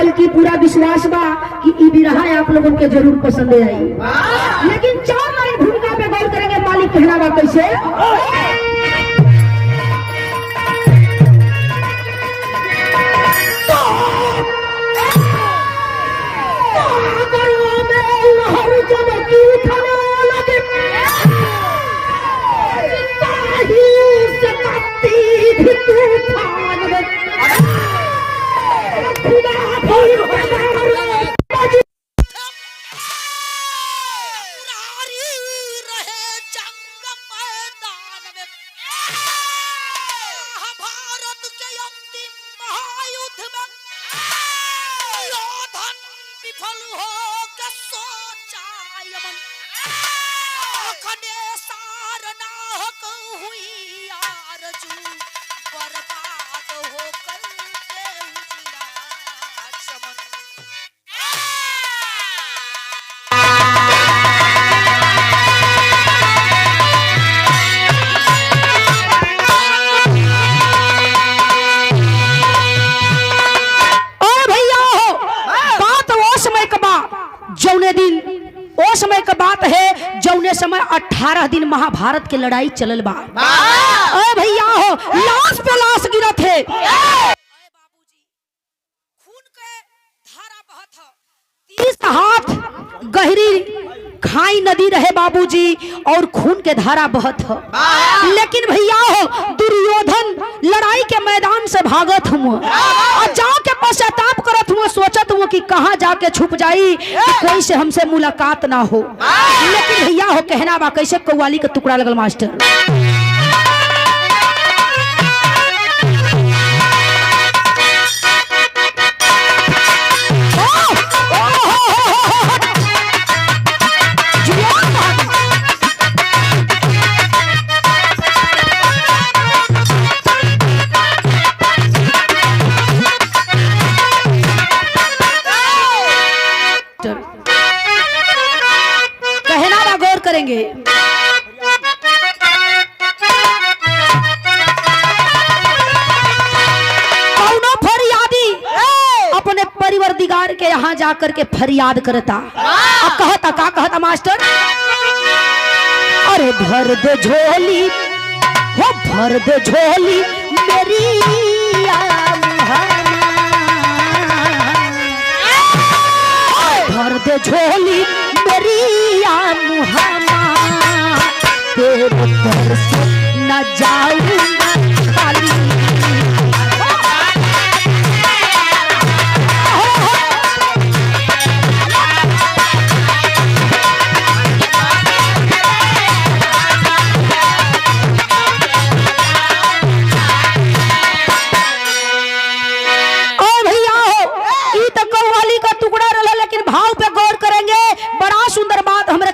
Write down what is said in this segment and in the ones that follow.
बल्कि पूरा विश्वास बा कि ई बिरहा आप लोगों के जरूर पसंद आई। लेकिन 4 लाइन भूमिका पे गौर करेंगे। मालिक कहना बा कैसे, जौने दिन ओ समय का बात है जौने समय 18 दिन महाभारत के लड़ाई चलल बा। ओ भैया हो, लाश पे लाश गिरत है। बाबूजी, खून के धारा बहत है। 30 हाथ गहरी खाई नदी रहे बाबूजी, और खून के धारा बहत है। लेकिन भैया हो, दुर्योधन लड़ाई के मैदान से भागत हुआ और जाके पश्चाताप करत हुआ, सोचत हुआ कि कहाँ जाके छुप जाई कि कोई से हमसे मुलाकात ना हो। लेकिन भैया हो, कहना बा कैसे, कव्वाली का टुकड़ा लगल मास्टर। कहना बा गौर करेंगे। कौनो फरियादी अपने परिवरदिगार के यहाँ जाकर के फरियाद करता। अब कहता, का कहता मास्टर, अरे भर दे झोली, वो भर दे झोली मेरी भर दे झोली मेरी मुहामा, तेरे घर से न जाऊंगा खाली।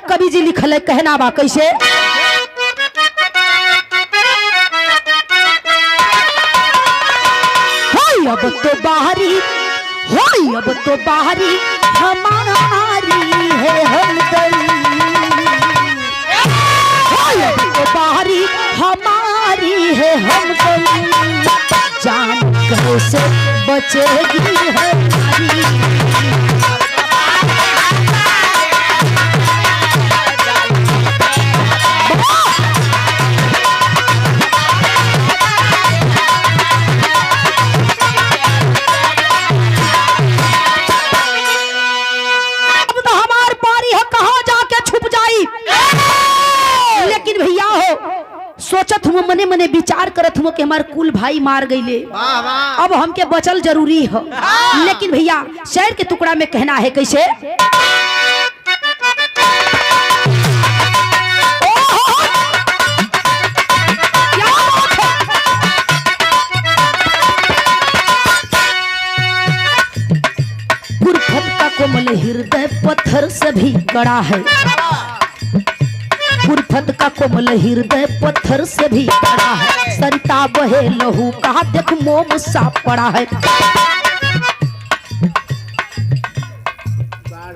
कवि जी लिखल है, कहना बा कैसे, अब तो बाहरी हो, अब तो बाहरी हमारी है हमदर्दी, अब तो बाहरी हमारी है हमदर्दी, जान कैसे बचेगी हमारी। लेकिन भैया हो, सोचत हुआ मने मने विचार करत हुआ कि हमार कुल भाई मार गईले, अब हमके बचल जरूरी है। लेकिन भैया शेर के टुकड़ा में कहना है कैसे, गुरफत का कोमल हृदय पत्थर से भी कड़ा है, गुरफत का कोमल हृदय पत्थर से भी बड़ा है, सरिता बहे लहू का देख मोम सा पड़ा है।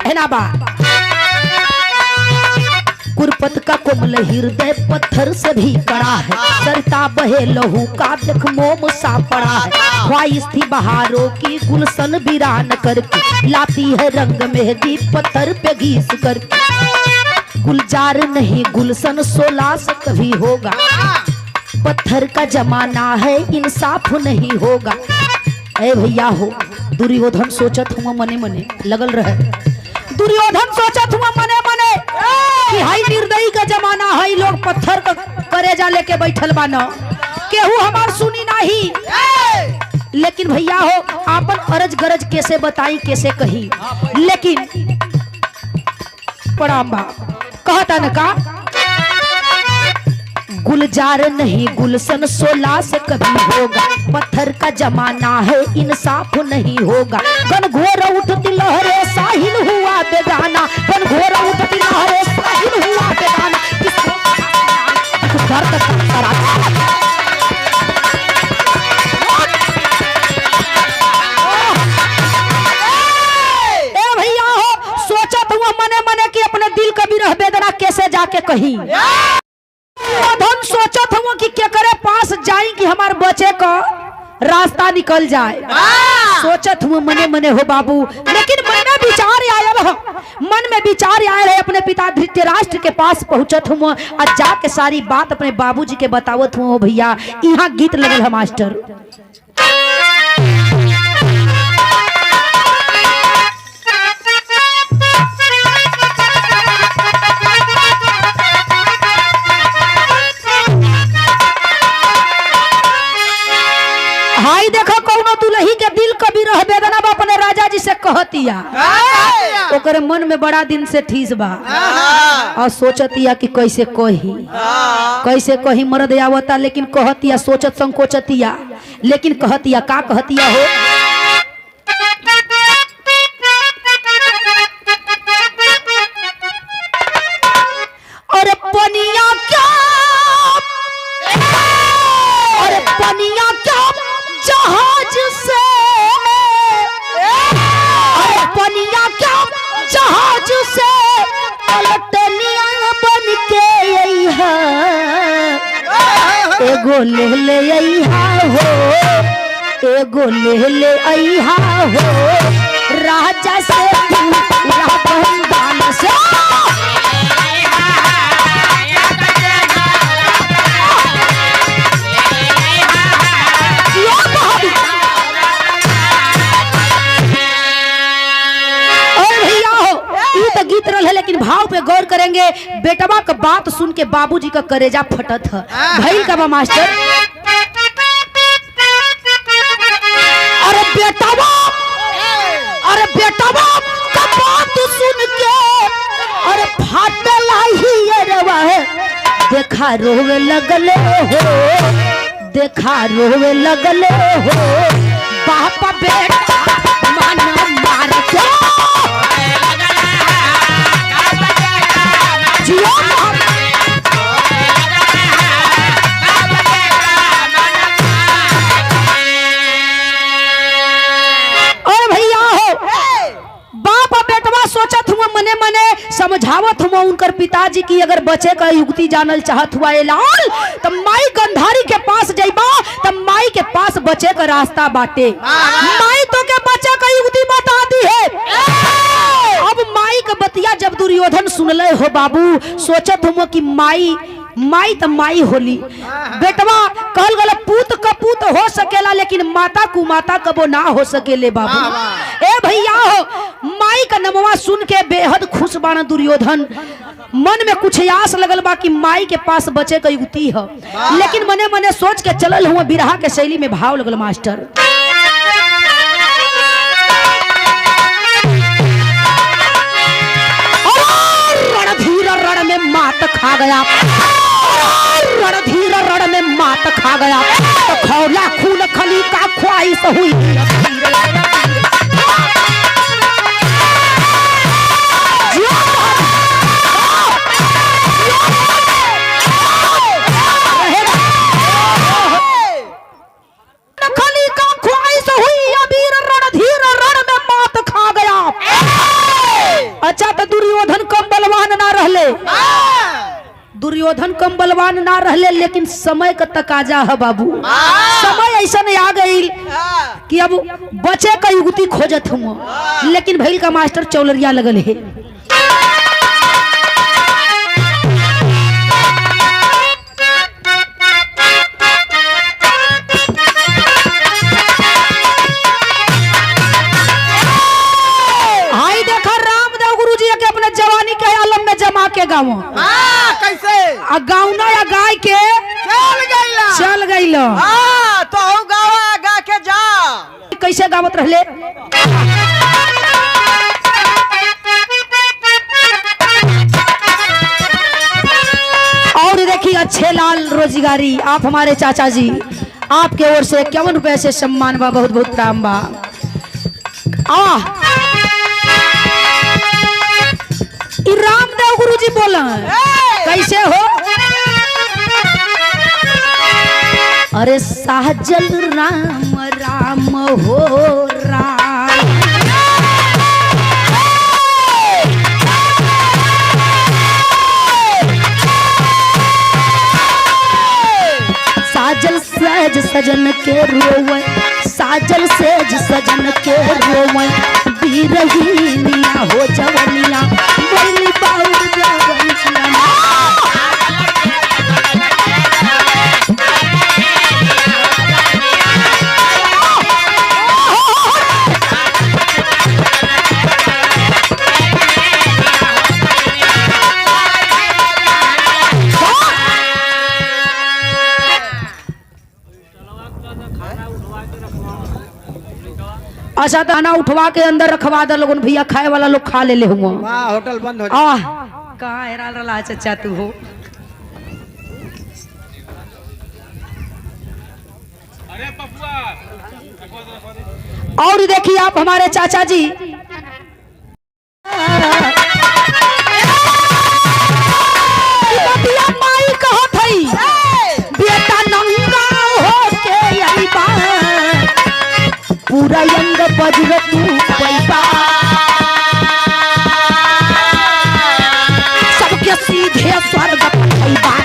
है ना बा, कुरपत का कोमल हृदय पत्थर से भी कड़ा है, सरिता बहे लहू का देख मोम सा पड़ा है। ख्वाहिश थी बहारों की गुलशन वीरान करके, लाती है रंग मेहंदी पत्थर पे घीस करके। गुलजार नहीं गुलशन 16 से कभी होगा, पत्थर का जमाना है इंसाफ नहीं होगा। ए भैया हो, दुर्योधन सोचत हुआ मने मने लगल रहे, दुर्योधन सोचत हुआ मने मने कि हाई निर्दयी का जमाना है, लोग पत्थर का करेजा लेके बैठल बा न, केहू हमार सुनी नहीं। लेकिन भैया हो, आपन अरज गरज कैसे बताई कैसे कही, लेकिन पड़ाम्बा कहता न का, गुलजार नहीं गुलशन 16 से कभी होगा, पत्थर का जमाना है इंसाफ नहीं होगा। घनघोर उठती लहरे साहिल हुआ बेगाना, घनघोर उठती लहरे साहिल हुआ बेगाना। दर्द ए भैया हो, सोचत हुआ मने मने कि अपने दिल का विरह वेदना कैसे जाके कही। दुर्योधन सोचत हूँ कि क्या करे पास जाई कि हमार बचे का रास्ता निकल जाए। सोचत हूँ मने मने हो बाबू, लेकिन मन में विचार आयल हो, मन में विचार आयल है। अपने पिता धृतराष्ट्र के पास पहुंचत हूँ और जाके सारी बात अपने बाबूजी के बतावत हूँ। भैया यहाँ गीत लगल है मास्टर। हाई देखो कौनो दुल्ही के दिल का विरह वेदना अपने राजा जी से कहतिया, ओकरे मन में बड़ा दिन से ठीस बा और सोचतिया कि कैसे कही मर्द आवता, लेकिन कहतिया सोचत संकोचतिया, लेकिन कहतिया का कहतिया हो। अरे पनिया क्या, अरे पनिया क्या जहाज से, अरे पनिया क्या जहाज से, पलटनिया बन के अइहा, एगो ले अइहा हो, एगो ले अइहा हो, राजा से बंदान से। गीत रल है, लेकिन भाव पे गौर करेंगे। बेटवा का बात सुन के बाबूजी का करेजा फटत है। भाई का मास्टर, अरे बेटवा, अरे बेटवा का बात सुन के अरे फाटे लाही रवा है, देखा रोवे लगले हो, देखा रोवे लगले हो, बाप बेटा मन मार के। सोचत हुआ मने मने समझावत हुआ उनकर पिताजी की अगर बचे का युक्ति जानल चाहत हुआ ए लाल, तब माई गंधारी के पास जाइबा, तब माई के पास बचे का रास्ता बाटे। माई तो के बचे का युक्ति बता दी है। अब माई का बतिया जब दुर्योधन सुनले हो बाबू, सोचत हुआ कि माई त माई होली, बेटवा कहल गला पूत कपूत हो सकेला, लेकिन माता कुमाता कबो ना हो सकेले बाबू। ए भैया हो, माई का नमवा सुन के बेहद खुश बाना दुर्योधन। मन में कुछ आस लगल बा कि माई के पास बचे का युक्ति है, लेकिन मने मने सोच के चलल हुआ। बिरहा के शैली में भाव लगल मास्टर। रणधीर रण में मात खा गया, रणधीर रण में मात खा गया, तो खौला खून खली का ख्वाहिश हुई। खली का ख्वाहिश हुई, अबीर रणधीर रण में मात खा गया। अच्छा तो दुर्योधन कम बलवान ना रहले, दुर्योधन कम बलवान ना रहले, लेकिन समय का तकाजा है बाबू। समय ऐसा नहीं आ गई कि अब बचे का युक्ति खोजत हूँ, लेकिन भैल का मास्टर चौलरिया लगल है। जवानी के आलम में जमा के गाँव कैसे गाँव ना या गाय के चल गई तो गावा गा के जा कैसे गावत रहले। और देखिए अच्छे लाल रोजगारी आप हमारे चाचा जी, आपके ओर से 51 रुपए से सम्मान बा, बहुत बहुत प्रणाम बा। रामदेव गुरु जी बोला कैसे हो। अरे साजल राम राम हो राम, साजल सेज सजन के रोवे, साजल सेज सजन के रोवे, बीरहीनिया हो जवनिया बोली बाउर जवनिया। अच्छा दाना उठवा के अंदर रखवा दे लोगन, भैया खाए वाला लोग खा ले हुआ। होटल बंद हो कहाँ हेरा रहा चाचा तू हो। अरे पपुआ और देखिए आप हमारे चाचा जी माई कहो थई बेटा नंगा हो के यही बात पूरा अंग बजर तू पैबा, सबके सीधे स्वर्ग पैबा।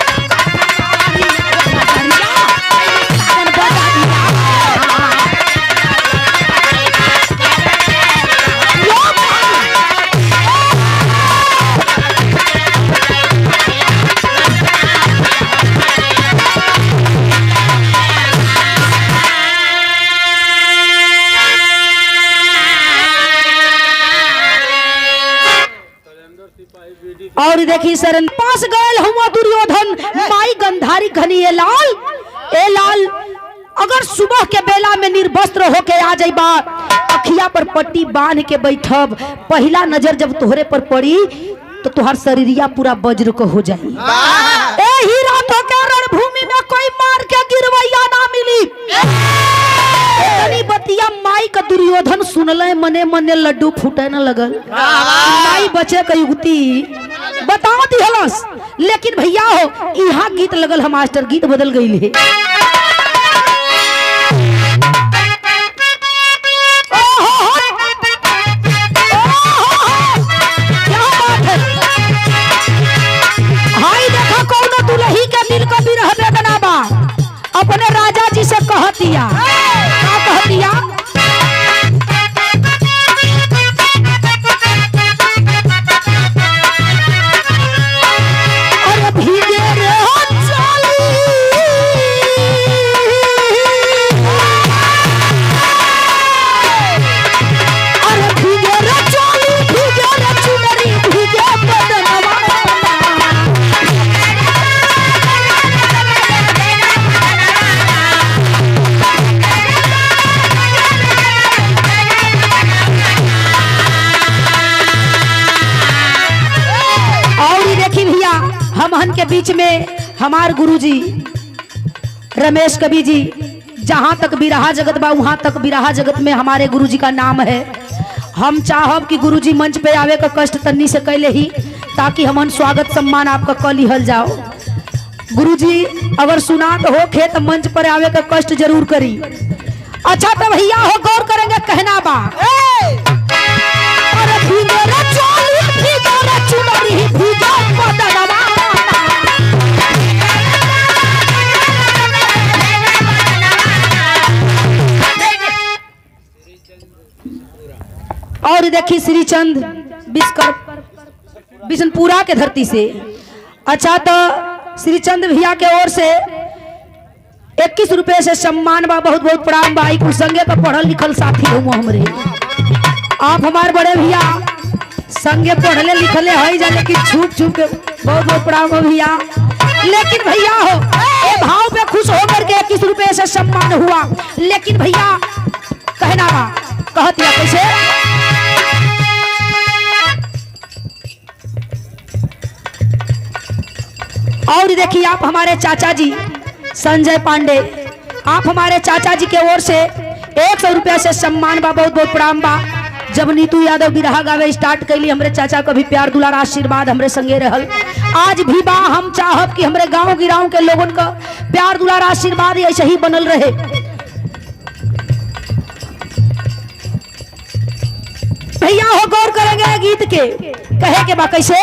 और देखी शरण पास गए हुआ दुर्योधन, माई गंधारी घनी ए लाल अगर सुबह के बेला में निर्वस्त्र होके आ जाइबा, अखिया पर पट्टी बांध के बैठब, पहला नजर जब तोहरे पर पड़ी तो तुहार शरीरिया पूरा वज्र को हो जाई। एही रातों के रणभूमि में कोई मार के गिरवैया ना मिली। बतिया माई का दुर्योधन सुनले, मने मने लड्डू फूटे न लगल। माई बचे का युक्ति बता दी हलस, लेकिन भैया हो यहाँ गीत लगल है मास्टर, गीत बदल गई है। दुलही के दिल को भी रहबे बनाबा, अपने राजा जी से कहतिया, का कहतिया? अरे भीगे रे चाली, अरे भीगे रे चाली, भीगे रे चुनरी, भीगे बदनवा। हमहन के बीच में हमार गुरुजी रमेश कवि जी, जहाँ तक बिरहा जगत बा वहाँ तक बिरहा जगत में हमारे गुरुजी का नाम है। हम चाहब कि गुरुजी मंच पे आवे का कष्ट तन्नी से कैले ही, ताकि हमन स्वागत सम्मान आपका कल लिहल जाओ। गुरुजी अगर सुनात हो खे तो मंच पर आवे का कष्ट जरूर करी। अच्छा तो भैया हो गौर करेंगे, कहना बा भीगे रे चोली, भीगे रे चुनरी, भीगे बदनवा। देखी श्रीचंद बिशनपुरा के धरती से। अच्छा तो श्रीचंद भैया के ओर से 21 रुपए से सम्मान बा। बहुत बहुत प्रणाम भाई कुछ संगे तो पढ़ल लिखल साथी हो हमरे। आप हमारे बड़े भैया संगे पढ़ले लिखले है जा, लेकिन छुप छुप के बहुत बहुत प्रणाम हो भैया। लेकिन भैया हो ये भाव पे खुश होकर के 21 रुपए से सम्मान हुआ। लेकिन भैया कहना बा कहत या कैसे और देखिए आप हमारे चाचा जी संजय पांडे, आप हमारे चाचा जी के ओर से 100 रुपया से सम्मान बा। बहुत बहुत प्रणाम बा। जब नीतू यादव बिरहा गावे स्टार्ट कैली हमरे चाचा को भी प्यार दुलार आशीर्वाद हमरे संगे रहल। आज भी बा हम चाहब कि हमरे गांव गिराव के लोगन का प्यार दुलार आशीर्वाद ऐसे ही बनल रहे। भैया हो गौर करेंगे गीत के कहे के बा कैसे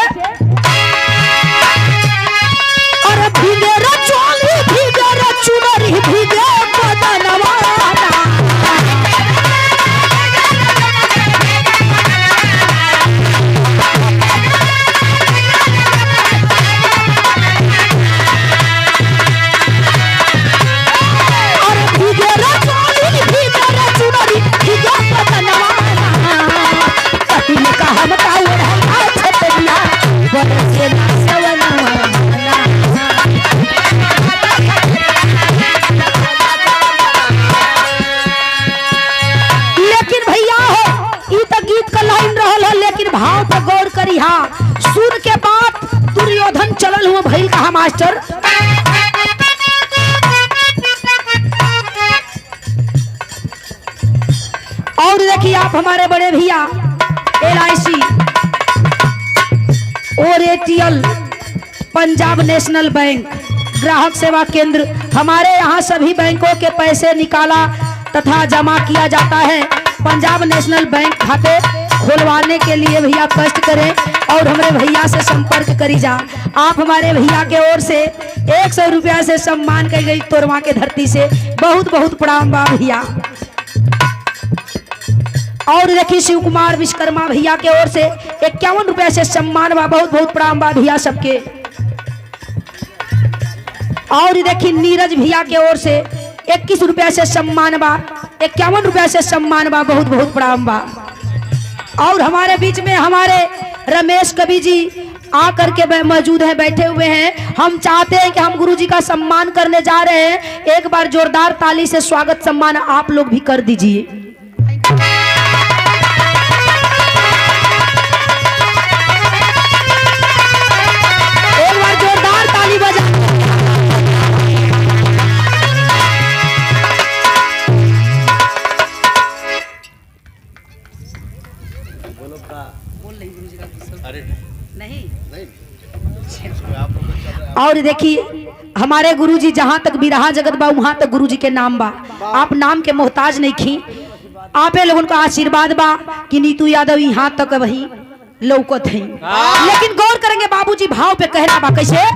अरे भीगे रे चोली भीगे रे चुनरी भीगे बदनवा। भाव पर गौर करी हा सुन के बात दुर्योधन चलल हुआ भइल कहा मास्टर और देखिए आप हमारे बड़े भैया LIC और ATL पंजाब नेशनल बैंक ग्राहक सेवा केंद्र, हमारे यहाँ सभी बैंकों के पैसे निकाला तथा जमा किया जाता है। पंजाब नेशनल बैंक खाते खुलवाने के लिए भैया कष्ट करें और हमारे भैया से संपर्क करी जा। आप हमारे भैया के ओर से 100 रुपया से सम्मान की गई तोरवा के धरती से। बहुत बहुत प्रणाम बा भैया। और देखिए शिव कुमार विश्वकर्मा भैया के ओर से 51 रुपया से सम्मान बा। बहुत बहुत प्रणाम बा भैया सबके। और देखिए नीरज भैया के ओर से 21 रुपया से सम्मान बा। 51 रुपया से सम्मान बा। बहुत बहुत प्रणाम बा। और हमारे बीच में हमारे रमेश कवि जी आकर के मौजूद हैं, बैठे हुए हैं। हम चाहते हैं कि हम गुरुजी का सम्मान करने जा रहे हैं। एक बार जोरदार ताली से स्वागत सम्मान आप लोग भी कर दीजिए। एक बार जोरदार ताली बजा। और देखिए हमारे गुरुजी जहां तक बिरहा जगत बा वहां तक गुरुजी के नाम बा। आप नाम के मोहताज नहीं खी। आपे लोगों का आशीर्वाद बा कि नीतू यादव यहाँ तक वही लौकत है। लेकिन गौर करेंगे बाबूजी भाव पे कहना बा कैसे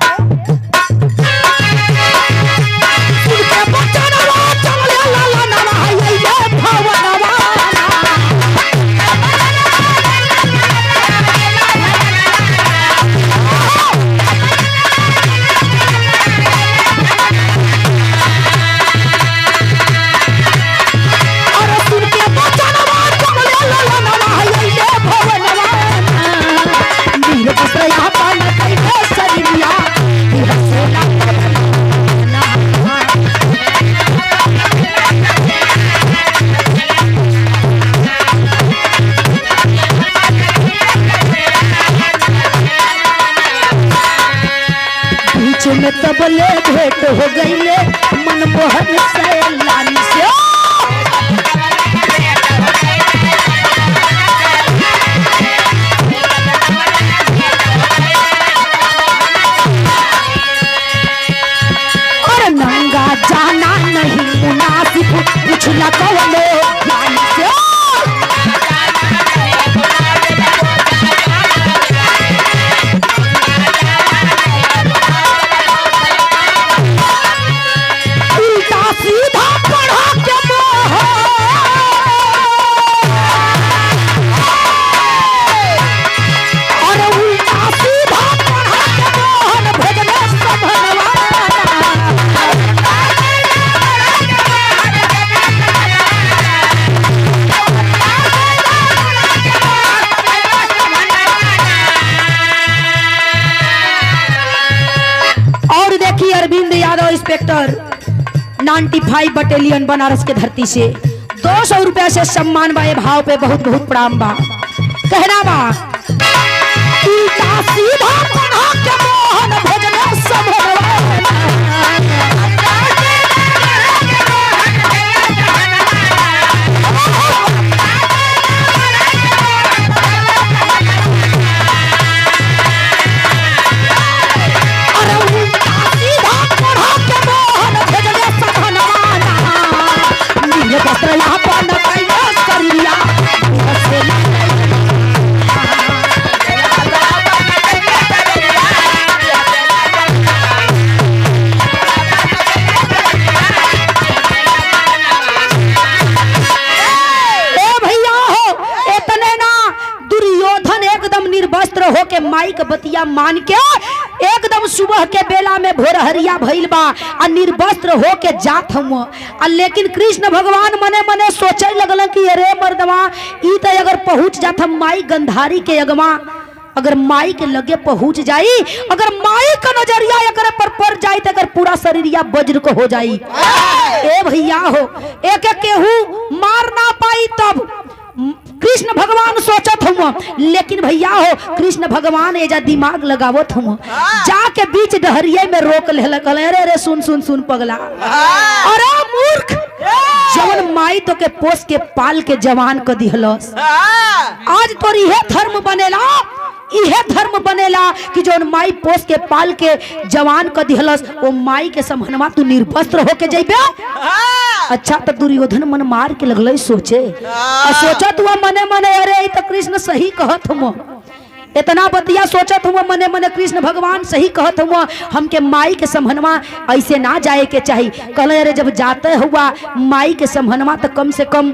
में तबले भेंट हो गईले मनमोहन से लाली से। और नंगा जाना नहीं मुनासिब पूछला कौनो लाली से। सीधा पढ़ इंस्पेक्टर 95 बटालियन बनारस के धरती से 200 रुपया से सम्मान बा। ये भाव पे बहुत बहुत प्रणाम बा। कहना बा सीधा सीधा पढ़ा के मोहन भजन सब होके माई के बतिया मान के एकदम सुबह के बेला में भोरहरिया भइल बा आ निर्वस्त्र होके जात हम। लेकिन कृष्ण भगवान मने मने सोचे लगल कि अरे मर्दवा ई त अगर पहुंच जात हम माई गंधारी के अगवा, अगर माई के लगे पहुंच जाई, अगर माई का नजरिया एकरे पर पड़ जाई तो अगर पूरा शरीरिया वज्र को हो जाई। ए भैया हो एक एक केहू मार ना पाई तब कृष्ण भगवान सोचत हम। लेकिन भैया हो कृष्ण भगवान एजा दिमाग लगावत हम, जाके बीच डहरिया में रोक ले। अरे अरे सुन सुन सुन पगला, अरे मूर्ख, जवन माई तो के पोस के पाल के जवान क दिहलस, आज तोर इहे धर्म बनेला, इहे धर्म बनेला कि जौन माई पोस के पाल के जवान क दिहलस वो माई के समहनवा तू निर्वस्त्र होके जइबे। अच्छा तो दुर्योधन मन मार के लगल सोचे, सोचत हुआ मने मने अरे तो कृष्ण सही कहत हम, इतना बतिया सोचत हुआ मने मने कृष्ण भगवान सही कहत हुआ, हमके माई के समहनवा ऐसे ना जाए के चाहिए। कहले अरे जब जाते हुआ माई के समहनवा तो कम से कम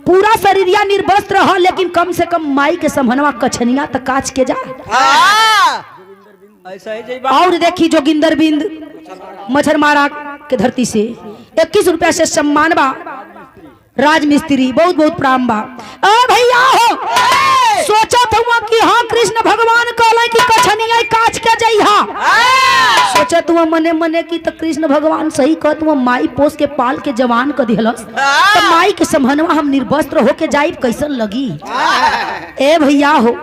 पूरा शरीरिया निर्वस्त्र रह, लेकिन कम से कम माई के समहनवा कछनिया तक काच के जा। और देखी जोगिंदर बिंद मछरमारा के धरती से 21 रुपया से सम्मान बा। राजमिस्त्री बहुत बहुत प्रणाम बा। भैया हो सोचत हुआ कि हाँ कृष्ण भगवान कहले कि कछनिया काच के जइहा, सोचत हुआ मने मने कि तो कृष्ण भगवान सही कहत हुआ, माई पोस के पाल के जवान क दिहलस तो माई के समहनवा हम निर्वस्त्र होके जाइब कैसन लगी। ए भैया हो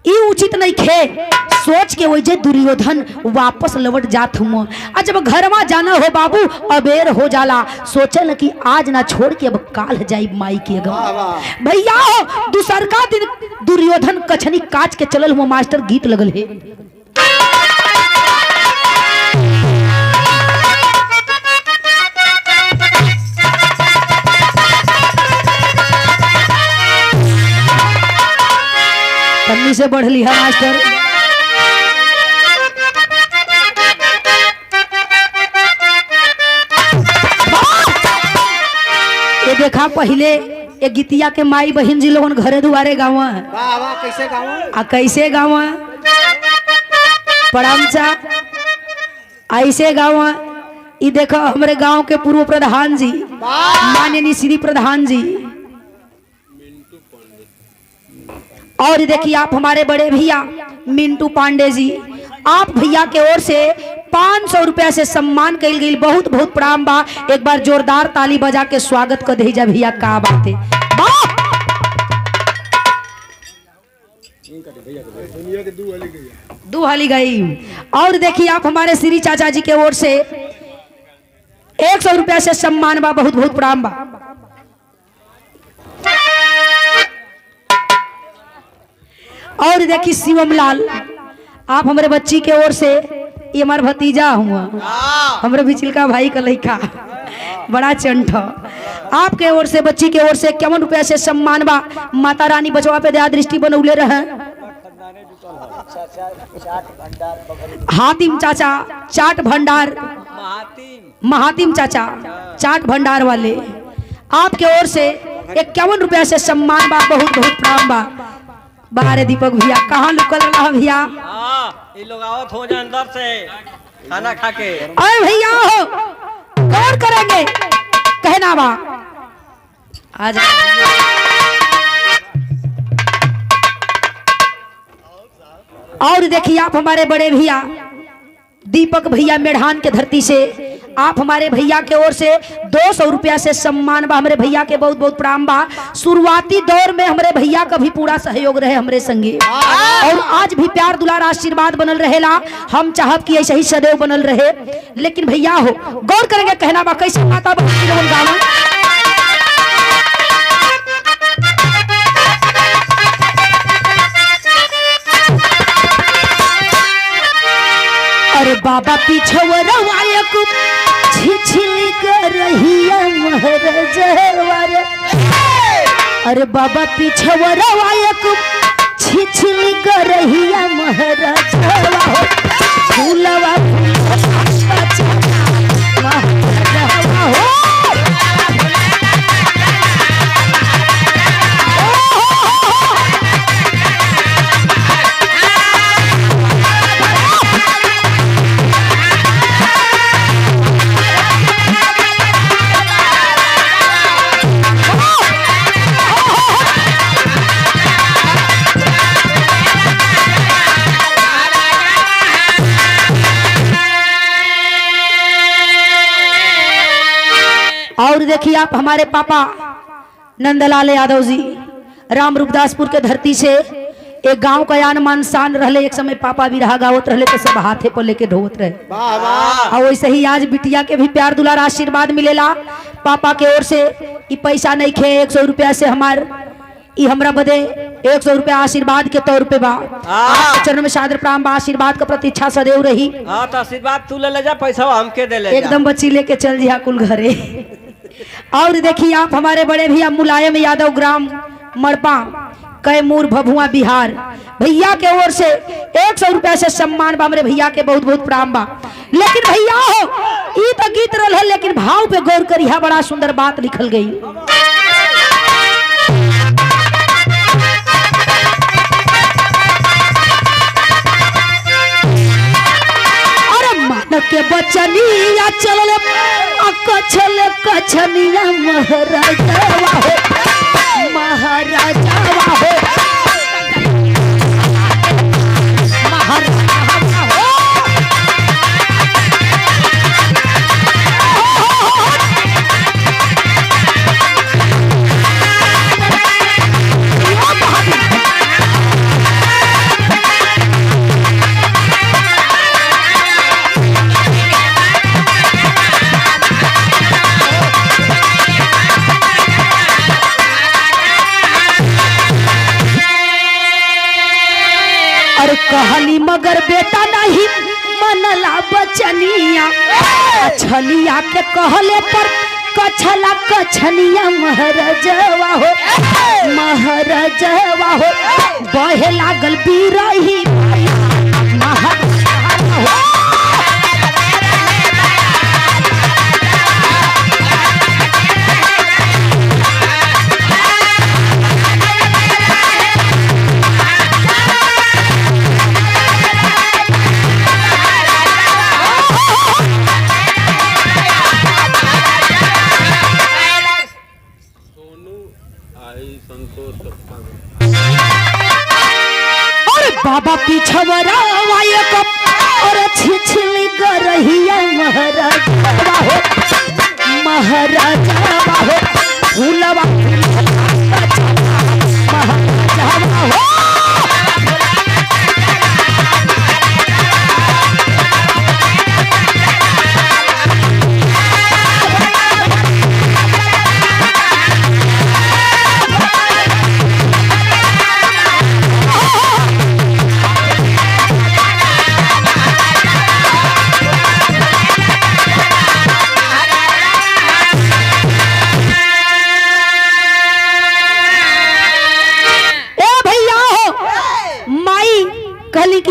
ई उचित नहीं खे। सोच के वही दुर्योधन वापस लौट जात हुआ। और जब घरवा जाना हो बाबू अबेर हो जाला, सोचल कि आज ना छोड़ के अब काल जाई माई के घर। भैया हो दूसर का दिन दुर्योधन कछनी काच के चलल हुआ। मास्टर गीत लगल है, पन्नी से बढ़ ली है मास्टर। ये देखा पहले ये गीतिया के माई बहन जी लोगन घरे दुआरे गावा कैसे गाँव आ कैसे गावा परामचा ऐसे गावा। ये देखो हमारे गांव के पूर्व प्रधान जी माननीय श्री प्रधान जी, और देखिए आप हमारे बड़े भैया मिंटू पांडे जी, आप भैया के ओर से 500 रुपया से सम्मान कल गई। बहुत बहुत प्रणाम बा। एक बार जोरदार ताली बजा के स्वागत कर दीजा भैया, का बात है दू हाली गई। और देखिए आप हमारे श्री चाचा जी के ओर से 100 रुपया से सम्मान बा। बहुत बहुत प्रणाम बा। और देखिए शिवम लाल, आप हमारे बच्ची के ओर से, ये हमारा भतीजा हुआ, हमारे बिचल का भाई का लड़का बड़ा चंठ, आपके ओर से बच्ची के ओर से 51 रुपया से सम्मान बा। माता रानी बचवा पे दया दृष्टि बनौले रहे। हातिम चाचा चाट भंडार, महातिम चाचा चाट भंडार वाले, आपके ओर से 51 रुपया से सम्मान बा। बहुत बहुत प्रणाम बा। बाहर दीपक भैया कहाँ लुकल रहा भैया, ये लोग आवत हो जाए अंदर से खाना खा के। अरे भैया हो कौन करेंगे कहना बा आज। और देखिए आप हमारे बड़े भैया दीपक भैया मेढ़ान के धरती से आप हमारे भैया के ओर से 200 रुपया से सम्मान बा। हमारे भैया के बहुत बहुत प्रणाम बा। शुरुआती दौर में हमारे भैया का भी पूरा सहयोग रहे हमरे संगे, और आज भी प्यार दुलार आशीर्वाद बनल रहेला। हम चाहब कि ऐसे ही सदैव बनल रहे। लेकिन भैया हो गौर करेंगे, कहना बा कैसे माता बहन गावा। अरे बाबा पिछवरवाए को छिछली कर रहिया महरजवा रे। अरे बाबा पिछवरवाए को छिछली कर रहिया महरजवा हो। फूलवा महरजवा हो। और देखिए आप हमारे पापा नंदलाल यादव जी राम रूपदासपुर के धरती से एक गांव का यान मान शान रहले। एक समय पापा भी रहा गावत रहले तो सब हाथे पर लेके ढोत रहे। और वैसे ही आज बिटिया के भी प्यार दुलार आशीर्वाद मिलेला पापा के ओर से। ई पैसा नहीं खे 100 रुपया से हमार ई हमरा बदे 100 रुपया आशीर्वाद के तौर पे बा। चरण में सादर प्रणाम बा। आशीर्वाद का प्रतीक्षा सदैव रही। हाँ तो आशीर्वाद तू ले जा, पैसा हमके दे ले। एकदम बच्ची लेके चल जिया कुल घरे। और देखिए आप हमारे बड़े भैया मुलायम यादव ग्राम मड़पा कैमूर भभुआ बिहार, भैया के ओर से 100 रुपया से सम्मान बा। हमारे भैया के बहुत बहुत प्रणाम बा। लेकिन भैया हो ई तो गीत रहा, लेकिन भाव पे गौर करिया, बड़ा सुंदर बात लिखल गई। अरे मन के बचनिया चल कछल कछनिया महाराजावा हो। महाराजावा हो। महाराजावा हो। कहली मगर बेटा नहीं मनला बचनिया। छलिया के कहले पर कछला कछनिया महाराजवा हो। महाराजवा हो। बहे लागल बिरही महाराजवा हो। बाबा पिछवरा वाये को और छिछली करहिया महाराजवा हो। महाराजवा हो। फूलवा महाराजवा हो।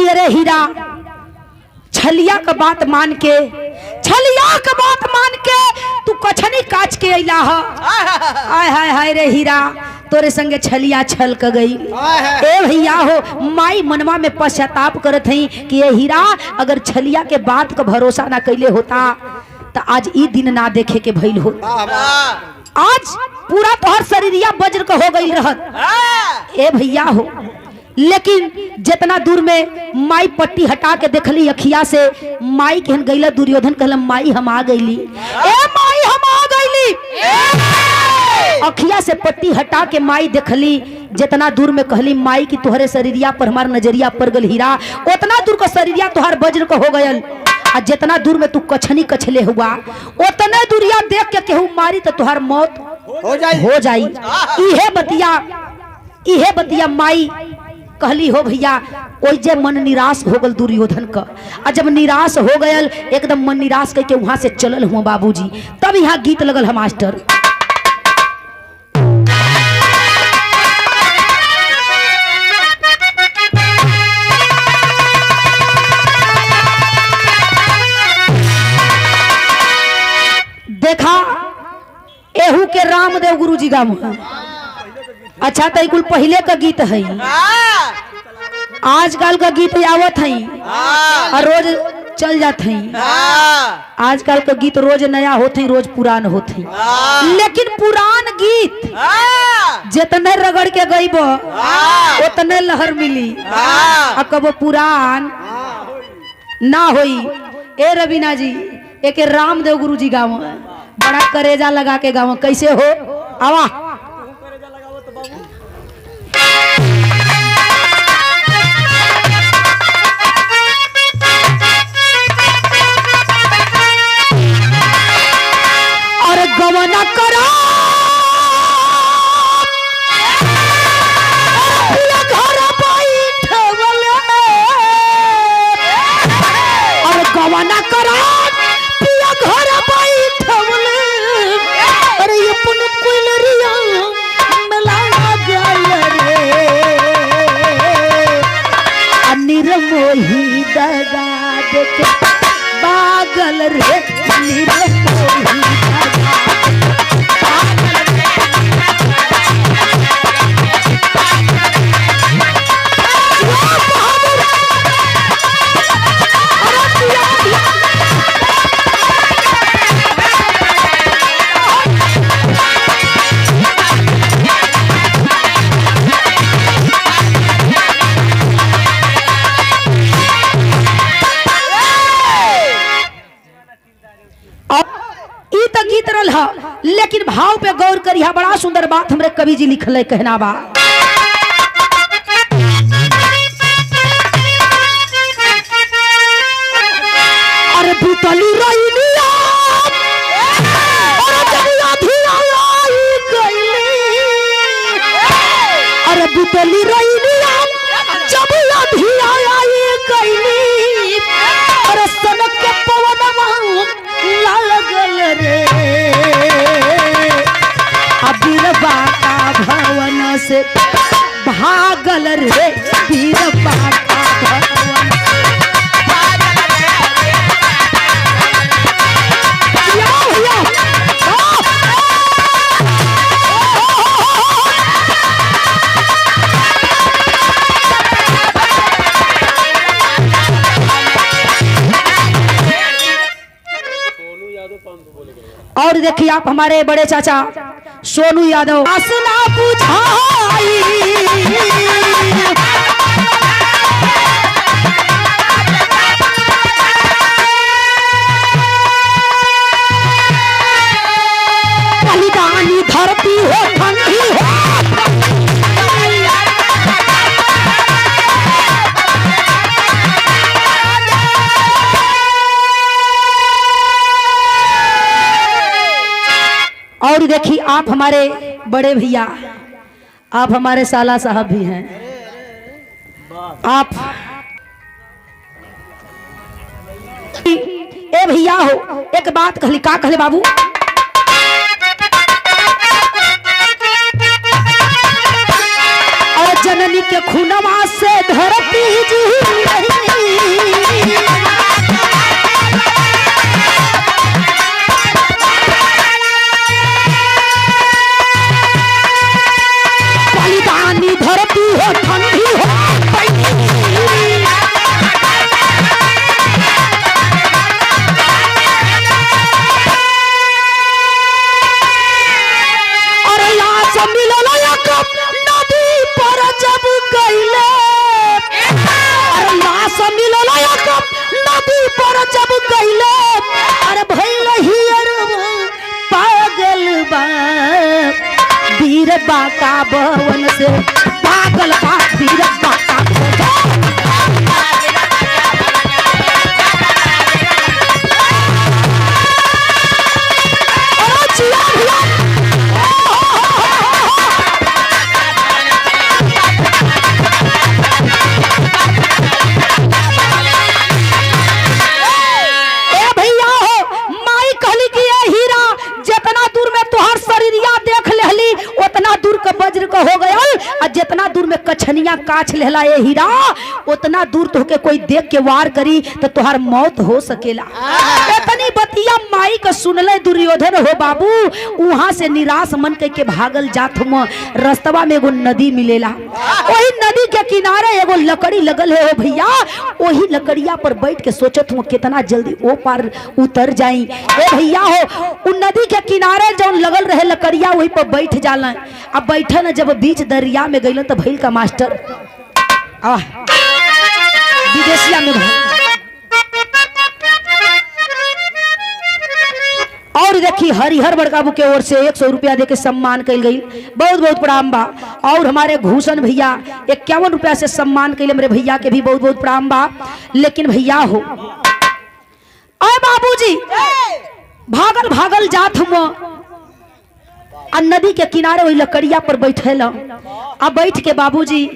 अरे हीरा छलिया का बात मान के, छलिया का बात मान के तू कछनी काच के अइला ह। आय हाय हाय रे हीरा, तोरे संगे छलिया छल क गई। ए भैया हो, माई मनवा में पश्चाताप करत हई कि ये हीरा अगर छलिया के बात का भरोसा ना कैले होता तो आज ई दिन ना देखे के भइल हो। आज पूरा तोहर शरीरिया वज्र का हो गई रहत। ए भैया हो, लेकिन जितना दूर में माई पट्टी हटा के देखली अखिया से, माई केहन गईला दुर्योधन कहला माई हम आ गईली, ए माई हम आ गईली। अखिया से पट्टी हटा के माई देखली, जितना दूर में कहली माई की तुहरे शरीरिया पर हमार नजरिया पर गल हीरा, उतना दूर का शरीरिया तुहार वज्र का हो गयल। आ जितना दूर में तू कछनी कछले हुआ, उतने दूरिया देख के केहू मारी तो तुहार मौत हो जाई। इहे बतिया माई कहली हो भैया। ओइ जे मन निराश हो गल दुर्योधन का, आ जब निराश हो गयल एकदम मन निराश करके वहां से चलल हुआ बाबूजी। तब यहाँ गीत लगल है मास्टर। देखा एहू के रामदेव गुरु जी गाँव। अच्छा तो कुल पहले का गीत है, आजकल का गीत आवत है और रोज चल जाते हैं। आजकल का गीत रोज नया होते हैं, रोज पुरान होते हैं। लेकिन पुरान गीत जितने रगड़ के गईब उतने लहर मिली, कब पुरान ना होई। ए रवीना जी एक रामदेव गुरु जी गाँव, बड़ा करेजा लगा के गाँव। कैसे हो आवा और गवना करा घर बैठवले, और गवना करा पिया घर बैठवले। अरे अपन कुलरिया मिला गल रे, निर्मोही दगा देख पागल रे, निर्मोही गीत रल है। लेकिन भाव पे गौर करिया, बड़ा सुंदर बात हमरे कवि जी लिखल है। कहना बा अरे बुतली रईलिया अरे जब अधिया आई गईली, अरे बुतली रईलिया जब अधिया आई गईली, अरे सनक के पवनवा लगल रे, बीरबा का भवन से भागल रे, बीरबा का भवन और देखिए आप हमारे बड़े चाचा सोनू यादव आसना बुझाई, बलिदानी धरती हो ठंडी हो, और देखिए आप हमारे बड़े भैया, आप हमारे साला साहब भी हैं। आप ए भैया हो, एक बात कहली, का कहले बाबू? और जननी के खूनवा से धरती जी धरती हो ठंडी हो, और यहाँ से मिलल नदी पर जब गईले, धनिया काछ लेला ए हीरा, उतना दूर तो के कोई देख के वार करी तो तुहार मौत हो सकेला। इतनी बतिया माई का सुनले दुर्योधन हो बाबू, वहां से निराश मन के भागल जात हम। रास्तवा में एगो नदी मिलेला, वही नदी के किनारे एगो लकड़ी लगल है हो भैया, वही लकड़िया पर बैठ के सोचत हूँ कितना जल्दी ओ पार उतर जाई। ए भैया हो, उ नदी के किनारे जौन लगल रहे लकड़िया वही पर बैठ जाला। अब बैठा न जब बीच दरिया में गइल तो भइल का मास्टर विदेशिया में और देखी हरिहर बड़काबू के ओर से 100 रुपया दे के सम्मान कल गई। बहुत बहुत प्रणाम बा। और हमारे भूषण भैया 51 रुपया से सम्मान कैले, मेरे भैया के भी बहुत बहुत प्रणाम बा। लेकिन भैया हो अरे बाबूजी भागल भागल जात हम आ नदी के किनारे वही लकड़िया पर बैठे आ बैठ के बाबूजी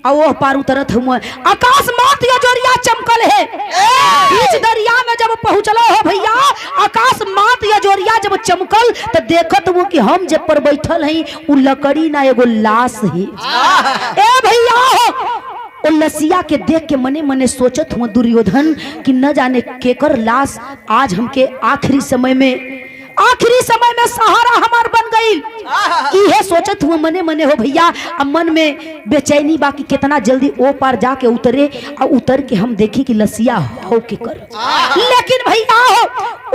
आ वो पार उतरत हम। आकाश मात जोरिया चमकल है, बीच दरिया में जब पहुंचल हो भैया, आकाश मात जोरिया जब चमकल तो देखत हूँ कि हम जब पर बैठल हई उ लकड़ी ना एगो लाश है। ए भैया हो, लसिया के देख के मने मने सोचत हूँ दुर्योधन कि न जाने केकर लाश आज हमके आखिरी समय में सहारा हमार बन गई। इहे सोचत हुआ मने मने हो भैया, अब मन में बेचैनी बाकी कितना जल्दी ओ पार जाके उतरे और उतर के हम देखी कि लसिया हो के कर। लेकिन भैया हो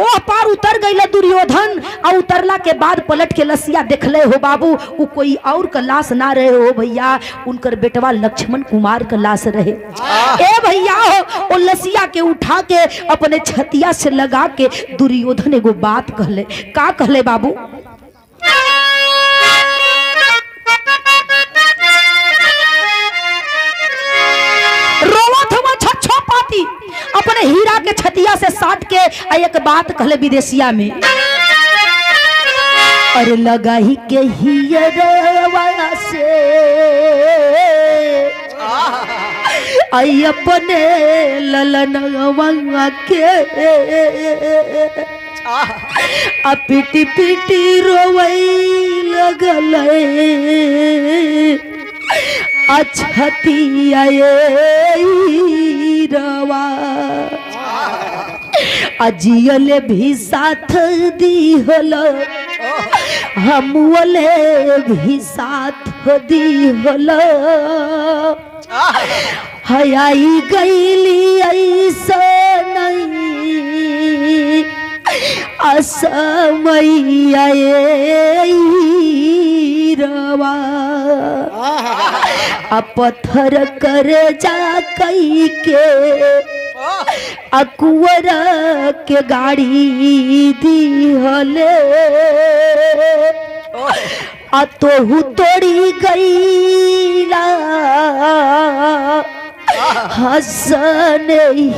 ओ पार उतर गई दुर्योधन, और उतरला के बाद पलट के लसिया देखले हो बाबू, वो कोई और का लाश ना रहे हो भैया, उनकर बेटवा लक्ष्मण कुमार का लाश रहे। ए भैया हो, ओ लसिया के उठा के अपने छतिया से लगा के दुर्योधन एगो बात कहले। का कहले बाबू? रोवत हुआ छछो पाती अपने हीरा के छतिया से साट के एक बात कहले विदेशिया में। अरे लगा ही के हियरवा से आई अपने ललनवा के पिटी पिटी रोवई लगल अछतिया रवा अजियले भी साथ दिहल, हमले भी साथ दिहल, हयाई गईली ऐसा नहीं असमैया रवा पत्थर कर जा कई के अकुवर के गाड़ी दिहले तोहू तोड़ी गईला हसन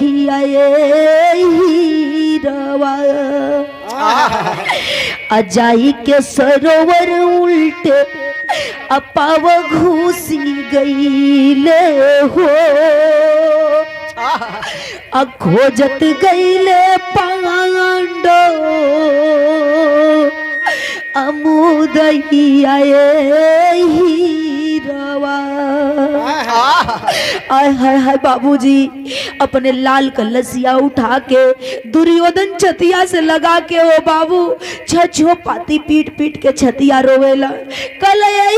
ही रवा अजाई के सरोवर उल्टे अपाव घुसी गईले हो, खोजत गईले पांडो अमुदइया रवा। आय हाय हाय बाबूजी, अपने लाल कलसिया उठा के दुर्योधन छतिया से लगा के ओ बाबू छछो पाती पीट पीट के छतिया रोवेला। कल ए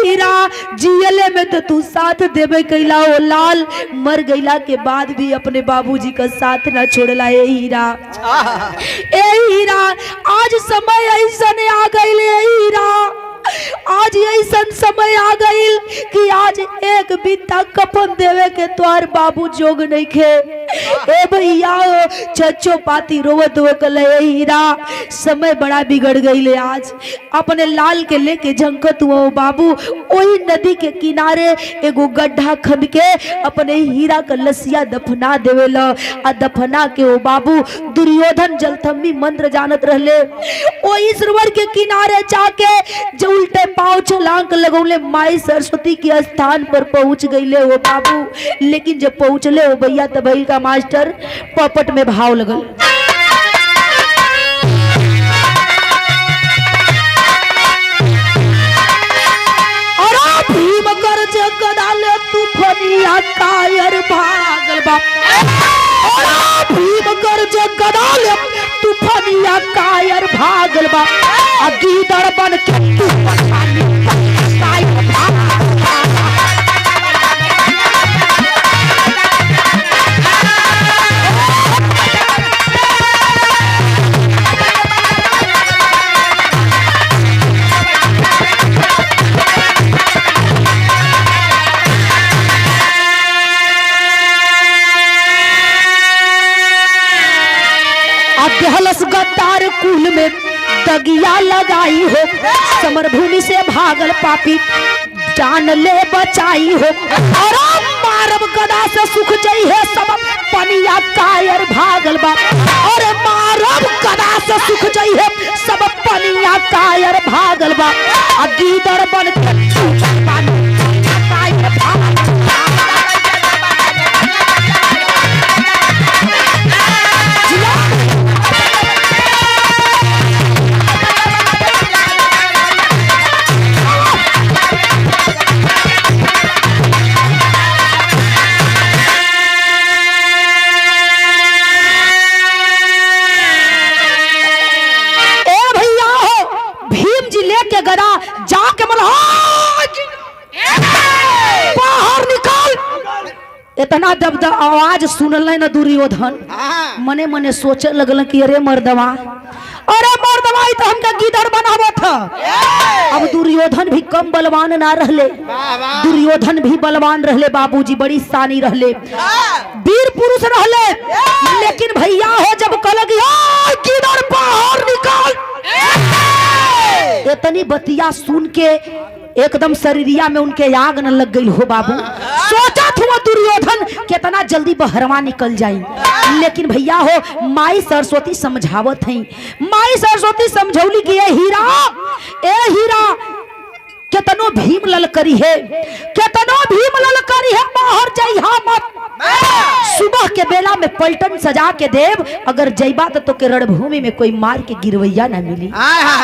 हीरा जियले में तो तू साथ देवे कैला, ओ लाल मर गईला के बाद भी अपने बाबूजी का साथ ना छोड़ला। ए हीरा आज समय ऐसा आ गई। ए हीरा आज ऐसा समय आ गई कि आज एक बित्ता कफन देवे के तोहर बाबू जोग नहीं खे। ए भैया छछो पाती रोवत हो कल हीरा समय बड़ा बिगड़ गई। आज अपने लाल के लेके झंकत हुआ बाबू वही नदी के किनारे एगो गड्ढा खन के अपने हीरा का लसिया दफना देवेला। आ दफना के ओ बाबू दुर्योधन जलथम्बी मंत्र जानत रहले, वही सरोवर के किनारे जाके जो उल्टे पाँव छलांग लगौले माई सरस्वती के स्थान पर पहुंच गईले हो बाबू। लेकिन जब पहुंचले हो भैया तब भइल का मास्टर पपट में भाव लगल। और भीम गर्जे पनिया कायर भागल बा भीम गर्ज गदा ले तूफानिया कायर भागल बा आ गीदड़ बन के तूफानिया कायर भागल बा। देहलस गद्दार कुल में दगिया लगाई हो समर भूमि से भागल पापी जान ले बचाई हो और मारब गदा से सुख जई है सब पनिया कायर भागल बा और मारब गदा से सुख जई है सब पनिया कायर भागल बा आ गीदड़ बन के पनिया कायर भागल बा। गदा जाके बाहर निकाल इतना जब आवाज सुनल न दुर्योधन मने मने सोचे लगल कि अरे मर्दवा तो हमका गीदड़ बनावो था। अब दुर्योधन भी कम बलवान ना रहले, दुर्योधन भी बलवान रहले बाबूजी, बड़ी सानी रहले, वीर पुरुष रहले, लेकिन भैया हो जब कहल गीदड़ बाहर निकाल इतनी बतिया सुन के एकदम शरीरिया में उनके आग न लग गई हो बाबू। सोचा था दुर्योधन कितना जल्दी बहरवा निकल जाई, लेकिन भैया हो माई सरस्वती समझावत है, माई सरस्वती समझौली कि ए हीरा कितनो भीम ललकरी है, कितनो भीम ललकरी है, बाहर जाइहा मत। सुबह के बेला में पलटन सजा के देव, अगर जैबा तो के रणभूमि में कोई मार के गिरवैया ना मिली।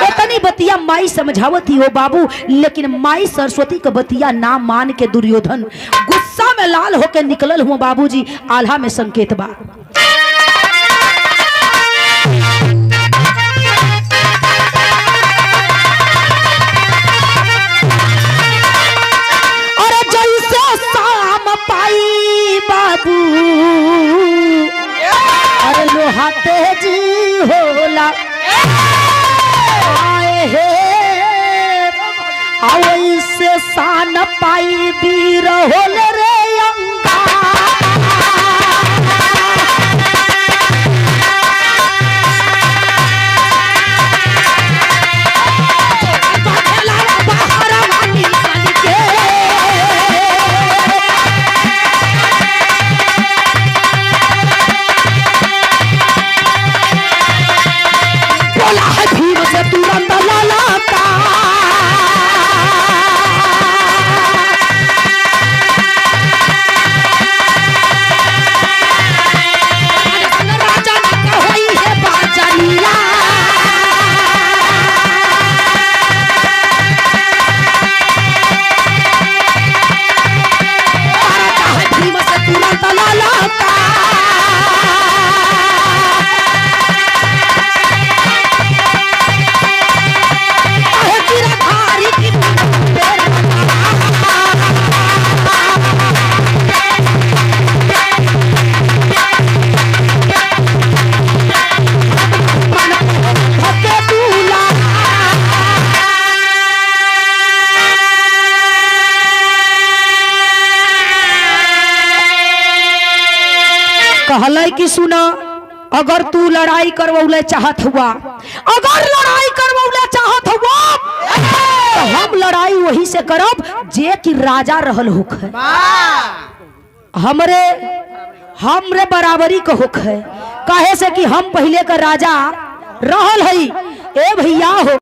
इतनी बतिया माई समझावत ही हो बाबू, लेकिन माई सरस्वती का बतिया ना मान के दुर्योधन गुस्सा में लाल होके निकलल हुआ बाबूजी। आल्हा में संकेत बा बाबू अरे लोहा तेजी होला आए हे आवै से सान पाई वीर होल रे अंगा। कहले कि सुना, अगर तू लड़ाई करवौले चाहत हुआ, अगर लड़ाई करवौले चाहत हुआ तो हम लड़ाई वही से करब जे कि राजा रहल होख है, हमरे बराबरी का होख है, काहे से कि हम पहले का राजा रहल है। ए भैया हो